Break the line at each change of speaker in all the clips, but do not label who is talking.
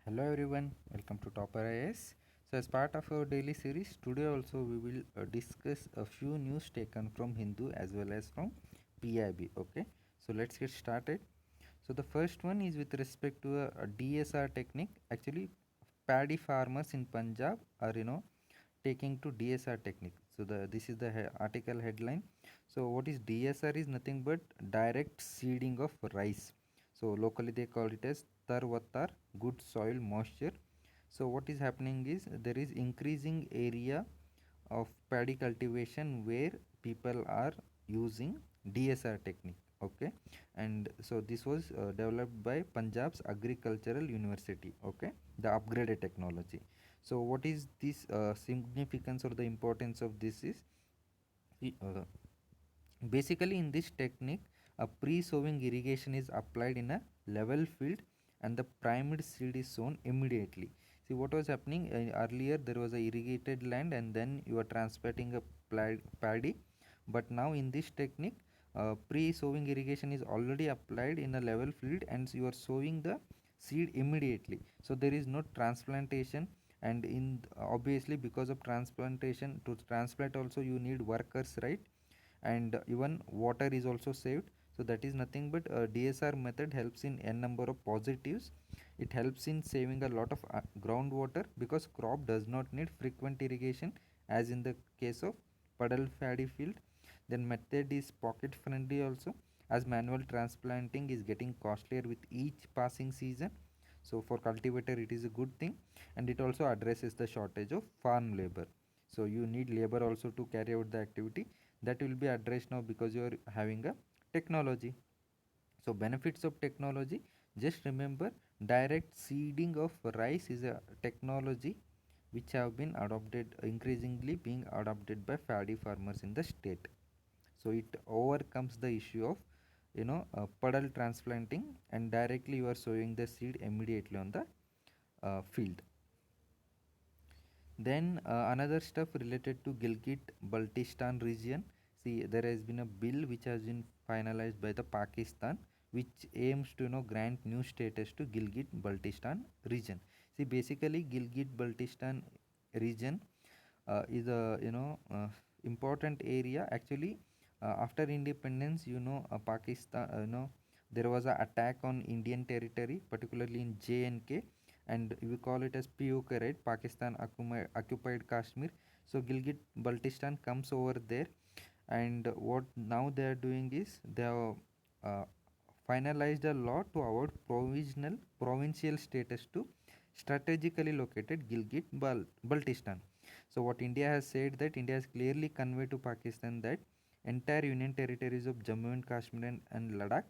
Hello everyone, welcome to Topper IS. So as part of our daily series, today also we will discuss a few news taken from Hindu as well as from PIB. Okay, so let's get started. So the first one is with respect to a DSR technique. Actually, paddy farmers in Punjab are taking to DSR technique. So this is the article headline. So what is DSR is nothing but direct seeding of rice. So locally they call it as tarvatar, good soil moisture. So what is happening is there is increasing area of paddy cultivation where people are using DSR technique. Okay, and so this was developed by Punjab's Agricultural University. Okay, the upgraded technology. So what is this significance or the importance of this is uh, basically in this technique a pre-sowing irrigation is applied in a level field and the primed seed is sown immediately. See what was happening earlier, there was a irrigated land and then you are transplanting a paddy, but now in this technique pre-sowing irrigation is already applied in a level field and you are sowing the seed immediately, so there is no transplantation. And in obviously because of transplantation, to transplant also you need workers, right? And even water is also saved. So that is nothing but DSR method helps in n number of positives. It helps in saving a lot of groundwater because crop does not need frequent irrigation as in the case of puddle paddy field. Then method is pocket friendly also, as manual transplanting is getting costlier with each passing season. So for cultivator it is a good thing, and it also addresses the shortage of farm labor. So you need labor also to carry out the activity, that will be addressed now because you are having a technology. So benefits of technology, just remember, direct seeding of rice is a technology which have been adopted, increasingly being adopted by paddy farmers in the state. So it overcomes the issue of puddle transplanting, and directly you are sowing the seed immediately on the field. Then another stuff related to Gilgit Baltistan region. See, there has been a bill which has been finalized by the Pakistan, which aims to grant new status to Gilgit Baltistan region. See, basically Gilgit Baltistan region is a important area. Actually, after independence, Pakistan, there was an attack on Indian territory, particularly in J&K, and we call it as POK, right? Pakistan occupied Kashmir. So Gilgit Baltistan comes over there, and what now they are doing is they have uh, finalized a law to award provisional provincial status to strategically located Gilgit Baltistan. So what India has said, that India has clearly conveyed to Pakistan that entire union territories of Jammu and Kashmir and Ladakh,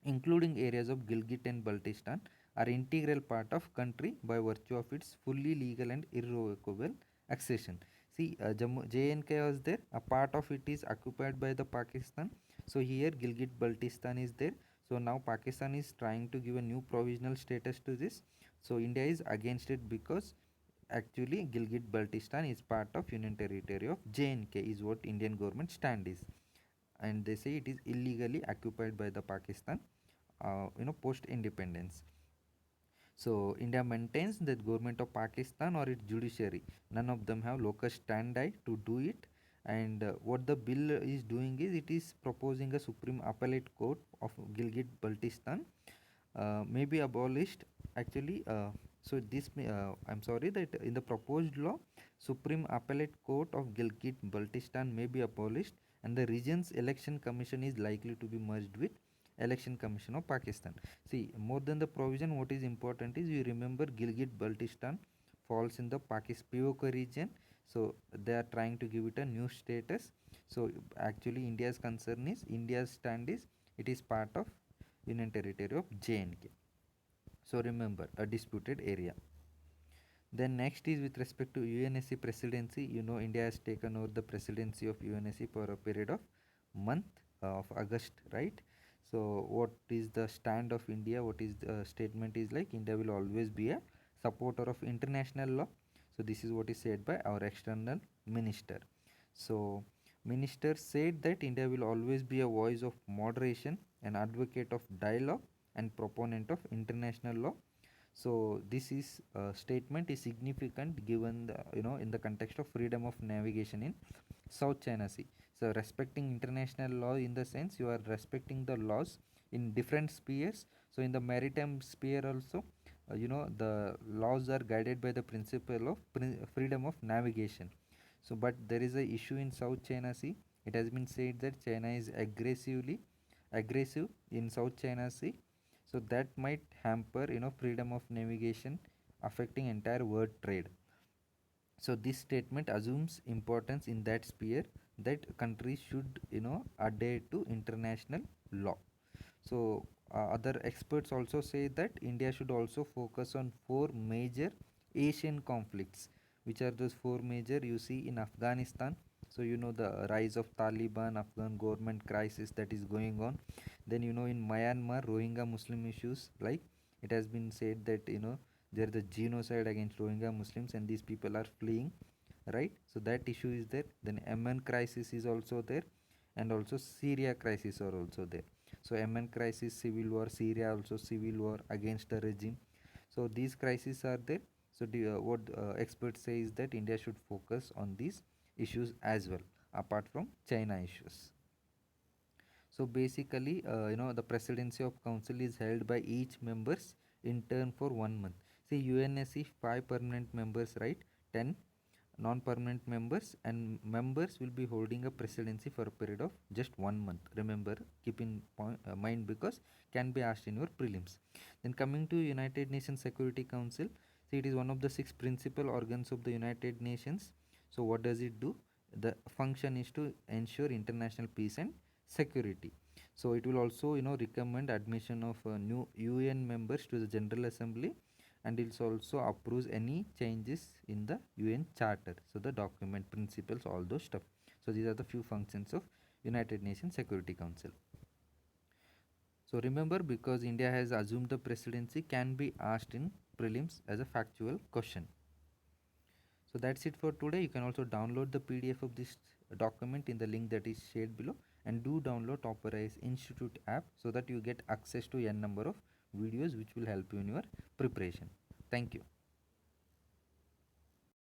including areas of Gilgit and Baltistan, are integral part of country by virtue of its fully legal and irrevocable accession. See, Jammu JNK was there. A part of it is occupied by the Pakistan. So here Gilgit Baltistan is there. So now Pakistan is trying to give a new provisional status to this. So India is against it because actually Gilgit Baltistan is part of Union Territory of JNK is what Indian government stand is, and they say it is illegally occupied by the Pakistan post independence. So India maintains that government of Pakistan or its judiciary, none of them have locus standi to do it. And what the bill is doing is it is proposing a Supreme Appellate Court of Gilgit Baltistan may be abolished. Actually, so this may, I'm sorry that in the proposed law, Supreme Appellate Court of Gilgit Baltistan may be abolished, and the region's election commission is likely to be merged with Election Commission of Pakistan. See, more than the provision, what is important is you remember Gilgit Baltistan falls in the Pakistan POK region, so they are trying to give it a new status. So actually, India's stand is it is part of Union Territory of J&K. So remember, a disputed area. Then next is with respect to UNSC presidency. India has taken over the presidency of UNSC for a period of month of August, right? So what is the stand of India? What is the statement is like? India will always be a supporter of international law. So this is what is said by our external minister. So minister said that India will always be a voice of moderation, an advocate of dialogue and proponent of international law. So this is statement is significant given the, in the context of freedom of navigation in South China Sea. So respecting international law in the sense you are respecting the laws in different spheres. So in the maritime sphere also, the laws are guided by the principle of freedom of navigation. So but there is a issue in South China Sea. It has been said that China is aggressive in South China Sea, so that might hamper freedom of navigation, affecting entire world trade. So this statement assumes importance in that sphere, that countries should adhere to international law. So other experts also say that India should also focus on four major Asian conflicts. Which are those four major? You see in Afghanistan. So the rise of Taliban, Afghan government crisis that is going on. Then in Myanmar, Rohingya Muslim issues, like it has been said that there is a genocide against Rohingya Muslims and these people are fleeing, right? So that issue is there. Then Yemen crisis is also there, and also Syria crisis are also there. So Yemen crisis, civil war, Syria also civil war against the regime. So these crises are there. So what experts say is that India should focus on these issues as well, apart from China issues. So basically, the presidency of council is held by each members in turn for 1 month. See, UNSC 5 permanent members, right? 10 non-permanent members, and members will be holding a presidency for a period of just 1 month. Remember, keep in mind, because can be asked in your prelims. Then coming to United Nations Security Council, see, it is one of the 6 principal organs of the United Nations. So what does it do? The function is to ensure international peace and security. So it will also recommend admission of new UN members to the General Assembly, and it also approves any changes in the UN Charter. So the document, principles, all those stuff. So these are the few functions of United Nations Security Council. So remember, because India has assumed the presidency, can be asked in prelims as a factual question. So that's it for today. You can also download the PDF of this document in the link that is shared below, and do download Topperize Institute app so that you get access to n number of videos which will help you in your preparation. Thank you.